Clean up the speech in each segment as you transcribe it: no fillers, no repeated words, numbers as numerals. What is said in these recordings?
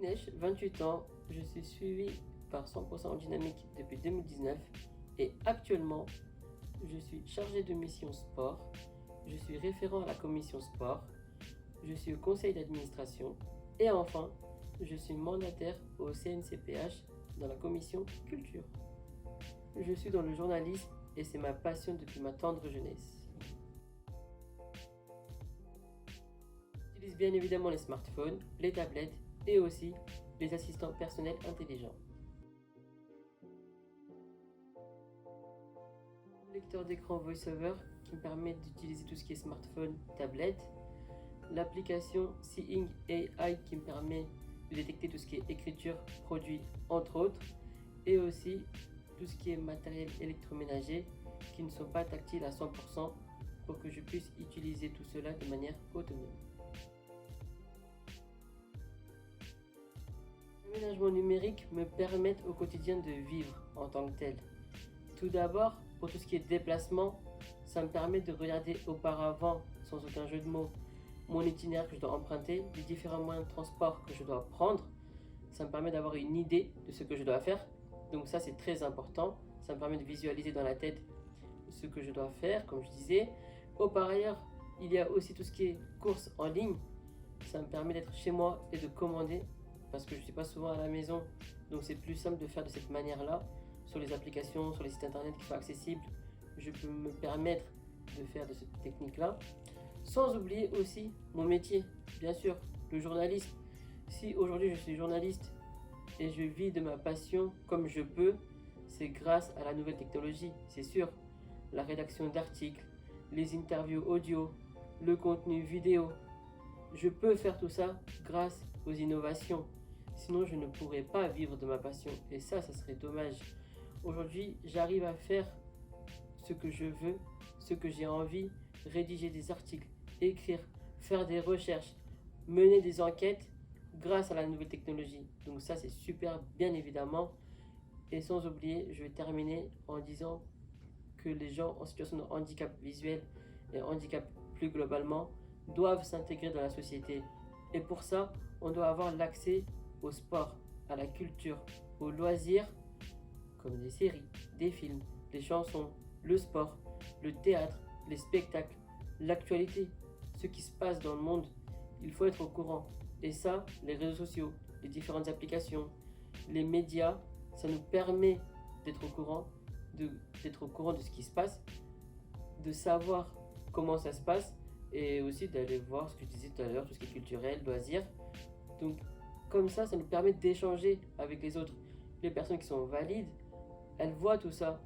Neige, 28 ans, je suis suivi par 100% en dynamique depuis 2019 et actuellement, je suis chargé de mission sport, je suis référent à la commission sport, je suis au conseil d'administration et enfin, je suis mandataire au CNCPH dans la commission culture. Je suis dans le journalisme et c'est ma passion depuis ma tendre jeunesse. J'utilise bien évidemment les smartphones, les tablettes et aussi les assistants personnels intelligents. Le lecteur d'écran VoiceOver qui me permet d'utiliser tout ce qui est smartphone, tablette. L'application Seeing AI qui me permet de détecter tout ce qui est écriture, produit, entre autres. Et aussi tout ce qui est matériel électroménager qui ne sont pas tactiles à 100% pour que je puisse utiliser tout cela de manière autonome. L'aménagement numérique me permet au quotidien de vivre en tant que tel. Tout d'abord, pour tout ce qui est déplacement, ça me permet de regarder auparavant, sans aucun jeu de mots, mon itinéraire que je dois emprunter, les différents moyens de transport que je dois prendre. Ça me permet d'avoir une idée de ce que je dois faire. Donc ça, c'est très important. Ça me permet de visualiser dans la tête ce que je dois faire, comme je disais. Par ailleurs, il y a aussi tout ce qui est courses en ligne. Ça me permet d'être chez moi et de commander parce que je ne suis pas souvent à la maison. Donc c'est plus simple de faire de cette manière-là. Sur les applications, sur les sites internet qui sont accessibles, je peux me permettre de faire de cette technique-là. Sans oublier aussi mon métier, bien sûr, le journalisme. Si aujourd'hui je suis journaliste et je vis de ma passion comme je peux, c'est grâce à la nouvelle technologie, c'est sûr. La rédaction d'articles, les interviews audio, le contenu vidéo. Je peux faire tout ça grâce aux innovations. Sinon, je ne pourrais pas vivre de ma passion. Et ça serait dommage. Aujourd'hui, j'arrive à faire ce que je veux, ce que j'ai envie, rédiger des articles, écrire, faire des recherches, mener des enquêtes grâce à la nouvelle technologie. Donc ça, c'est super, bien évidemment. Et sans oublier, je vais terminer en disant que les gens en situation de handicap visuel et handicap plus globalement doivent s'intégrer dans la société. Et pour ça, on doit avoir l'accès au sport, à la culture, aux loisirs, comme des séries, des films, des chansons, le sport, le théâtre, les spectacles, l'actualité, ce qui se passe dans le monde. Il faut être au courant. Et ça, les réseaux sociaux, les différentes applications, les médias, ça nous permet d'être au courant, d'être au courant de ce qui se passe, de savoir comment ça se passe et aussi d'aller voir ce que je disais tout à l'heure, tout ce qui est culturel, loisirs. Donc comme ça nous permet d'échanger avec les autres. Les personnes qui sont valides, elles voient tout ça.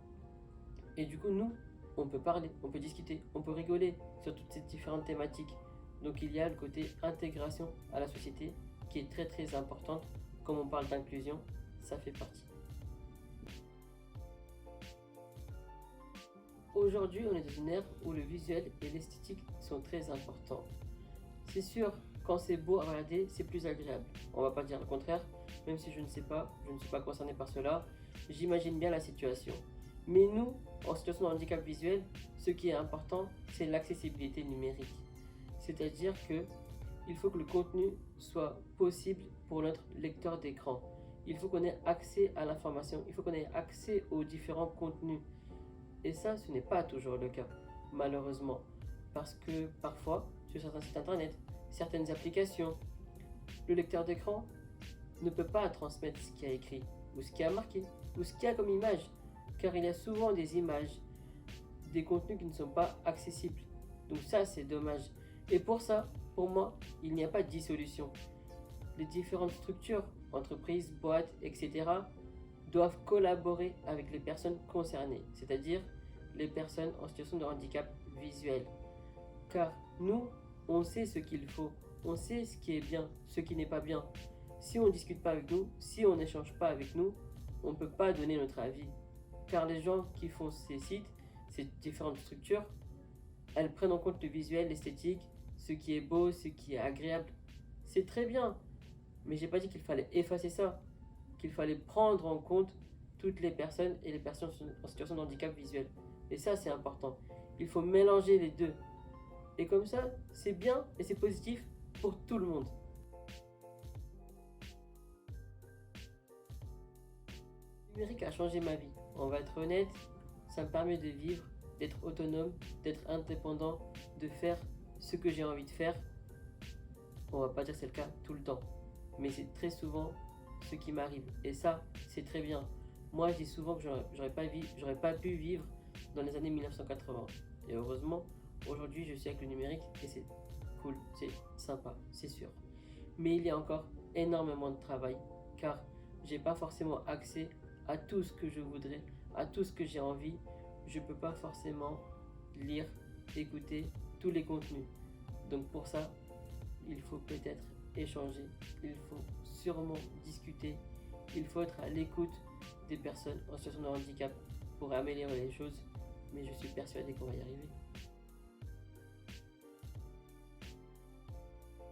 Et du coup, nous, on peut parler, on peut discuter, on peut rigoler sur toutes ces différentes thématiques. Donc il y a le côté intégration à la société qui est très très importante. Comme on parle d'inclusion, ça fait partie. Aujourd'hui, on est dans une ère où le visuel et l'esthétique sont très importants. C'est sûr, quand c'est beau à regarder, c'est plus agréable. On va pas dire le contraire, même si je ne suis pas concerné par cela. J'imagine bien la situation. Mais nous, en situation de handicap visuel, ce qui est important, c'est l'accessibilité numérique. C'est-à-dire que il faut que le contenu soit possible pour notre lecteur d'écran. Il faut qu'on ait accès à l'information, il faut qu'on ait accès aux différents contenus. Et ça, ce n'est pas toujours le cas, malheureusement. Parce que parfois, sur certains sites internet, certaines applications, le lecteur d'écran ne peut pas transmettre ce qu'il y a écrit, ou ce qui a marqué, ou ce qu'il y a comme image, car il y a souvent des images, des contenus qui ne sont pas accessibles. Donc ça, c'est dommage. Et pour ça, pour moi, il n'y a pas de dissolution. Les différentes structures, entreprises, boîtes, etc., doivent collaborer avec les personnes concernées, c'est-à-dire les personnes en situation de handicap visuel. Car nous, on sait ce qu'il faut, on sait ce qui est bien, ce qui n'est pas bien. Si on ne discute pas avec nous, si on n'échange pas avec nous, on ne peut pas donner notre avis. Car les gens qui font ces sites, ces différentes structures, elles prennent en compte le visuel, l'esthétique, ce qui est beau, ce qui est agréable. C'est très bien, mais j'ai pas dit qu'il fallait effacer ça, qu'il fallait prendre en compte toutes les personnes et les personnes en situation de handicap visuel. Et ça, c'est important. Il faut mélanger les deux. Et comme ça, c'est bien et c'est positif pour tout le monde. numérique a changé ma vie. On va être honnête, ça me permet de vivre, d'être autonome, d'être indépendant, de faire ce que j'ai envie de faire. On va pas dire que c'est le cas tout le temps, mais c'est très souvent ce qui m'arrive. Et ça, c'est très bien. Moi, je dis souvent que j'aurais pas pu vivre dans les années 1980. Et heureusement, aujourd'hui, je suis avec le numérique et c'est cool, c'est sympa, c'est sûr. Mais il y a encore énormément de travail car j'ai pas forcément accès à tout ce que je voudrais, à tout ce que j'ai envie. Je peux pas forcément lire, écouter tous les contenus. Donc pour ça, il faut peut-être échanger, il faut sûrement discuter, il faut être à l'écoute des personnes en situation de handicap pour améliorer les choses, mais je suis persuadé qu'on va y arriver.